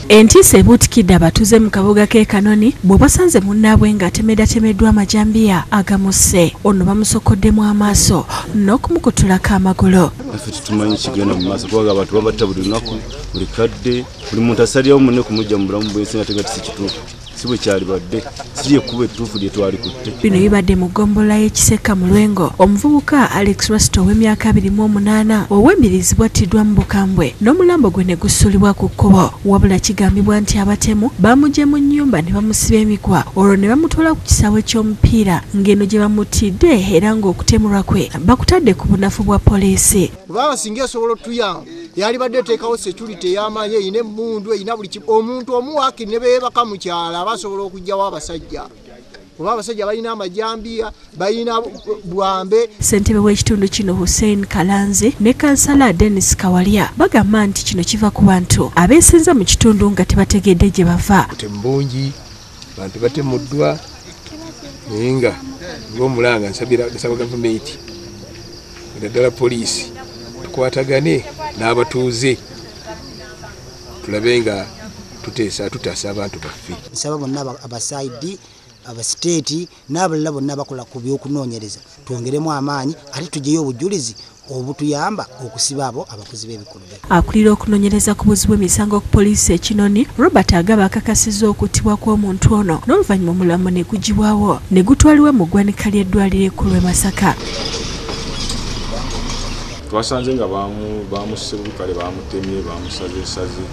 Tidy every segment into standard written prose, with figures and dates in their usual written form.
Entiisa ebuutikidde abatuuze mu kabuga k'e Kanoni bwe basanze munnaabwe ng'atemeddwatemeddwa amajambiya agamusse. Ono bamusokoddemu amaaso n'okumukutulako amagulu. Ffe tetumanyi kigenda mu maaso kuba abantu babatta buli lunaku buli kadde buli muntu asalirawo munne kumujja mu bulamu bwensi nga si kituufu si bwe kyali badde si ekkubo ettuufu lye twalikutte. Bino bibadde mu ggombolola y'Ekiseka mu Lwengo. Omuvubuka Alex Rust ow'emyaka 28 ow'embirizi bwattiddwa mu bukambwe n'omulambo gwe ne gussulibwa ku kkubo, wabula kigambibwa nti abatemu baamugye mu nnyumba ne bamusiba emigwa olwo ne bamutwala ku kisaawe ky'omupiira ng'eno gye bamutidde era ng'okutemulwa kwe bakutadde ku bunafu bwa poliisi. Kubanga singa esobola otuyamba yali badde teekawo security ey'amaanyi eyina emmundu eyina buli kimu omuntu omu waakiri ne beebaka mu kyala basobola okugyawo abasajja kuba abasajja balina amajambiya balina bwambe. Ssentebe w'ekitundu kino Hussein Kalanzi ne kansala Dennis Kawalya bagamba nti kino kiva ku bantu abeesenza mu kitundu nga tebategedde gye bava. Tembungi bantu batemuddwa naye nga ng'omulanga nsaba gavumenti naddala poliisi tukwatagane n'abatuuze tulabe nga tutaasa abantu baffe. Nsaba bonna abasaidi abasiteeti n'abalala bonna bakola ku by'okunoonyereza twongeremu amaanyi ate tuggyeyo obujulizi obutuyamba okusiba abo abakozi b'ebikolwa. Akulira okunoonyereza ku buzibu bw'emisango ku poliisi e Kinoni, Robert Agaba akakasizza okuttibwa kw'omuntu ono n'oluvannyuma omulambo ne gugibwawo ne gutwalibwa mu ggwanika ly'eddwaliro ekkulu e Masaka. Twasanze nga bamusse bukale bamutemye bamusazesaze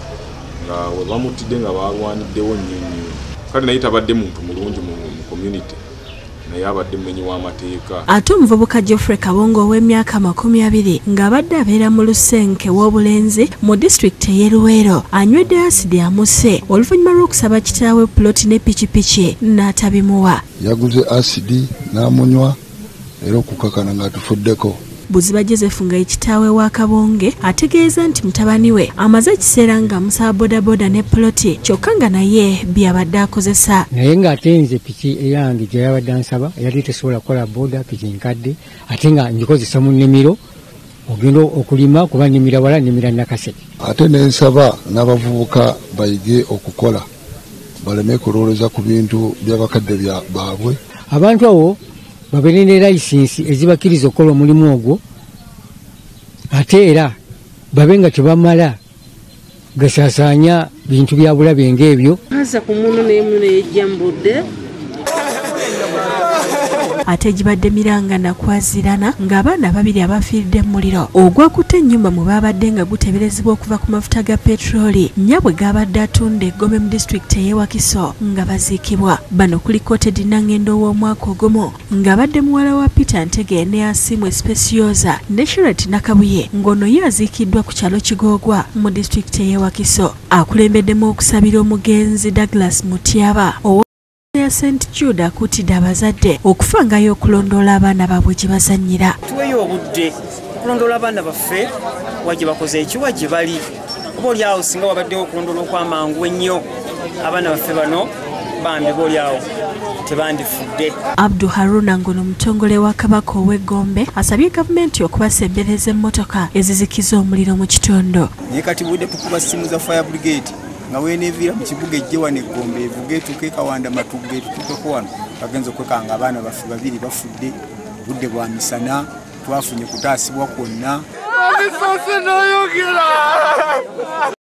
nga we bamutidde nga balwaniddewo nnyo. Kale naye tabadde muntu mulungi mu community naye abadde mumenyi w'amateeka. Ate omuvubuka Geoffrey Kabongo ow'emyaka 20 ng'abadde abeera mu Lusenke w'obulenzi mu disitulikiti ey'e Luweero anywedde asidi amusse oluvannyuma lw'okusaba kitaawe puloti ne pikipiki n'atabimuwa. Yaguze asidi n'amunywa era okukakana ng'atufuddeko. Buziba Joseph nga ekitaawe wa Kabonge ategeeza nti mutabani we amaze ekiseera nga amusaba bodaboda ne poloti kyokka nga naye byabadde akozesa. Naye ng'ate nze piki eyange gye yabadde ansaba yali tesobola kukola boda piki nkadde ate nga ngikozesa mu nnimiro ogenda okulima kuba nnimira wala nnimira nakase. Ate n'ensaba n'abavubuka bayige okukola baleme kulooleza ku bintu by'abakadde baabwe. Abantu abo babeere ne layisinsi ezibakkiriza okukola omulimu ogwo ate era babe nga tebamala gasaasaanya bintu bya bulabe ng'ebyo. Aza ku muno n'emu n'ejjambudde ate gibadde Miranga nakwazirana ng'abaana babiri abafiiridde mu muliro ogwakutte ennyumba mu baabadde nga guteberezebwa okuva ku mafuta ga petroli nnyabwe gabadde atunda Egombe mu disitulikiti ey'e Wakiso nga baziikibwa. Bano kuliko Teddy Nangendo w'omwaka ogumu ng'abadde muwala wa Peter Ntege ne Asimu Especioza ne Charlotte Nakabuye ng'ono ye aziikiddwa ku kyalo Kigoogwa mu disitulikiti ey'e Wakiso. Akulembeddemu okusabira omugenzi Douglas Mutyaba ya St. Jude akuutidde abazadde okufangayo okulondoola abaana baabwe gye bazannyira. Tuweeyo obudde okulondoola abaana baffe wagye bakoze ekiwa gye bali oba oliawo singa wabaddewo okulondoola okw'amangu ennyo abaana baffe bano bambi booliawo tebandifudde. Abdu Haruna ngono mutongole wa Kabaka ow'Egombe asabye gavumenti okubasembereza emmotoka ezizikiza omuliro mu kitundu. Naye kati budde tukuba ssimu za fire brigade nga weneevira mu kibuga ejje wano Egombe evuga etuuka Kawanda Matugga etutuukeko wano bagenza okwekanga abaana baffe babiri bafudde obudde bwa misana twafunye kutaasibwa kwonna.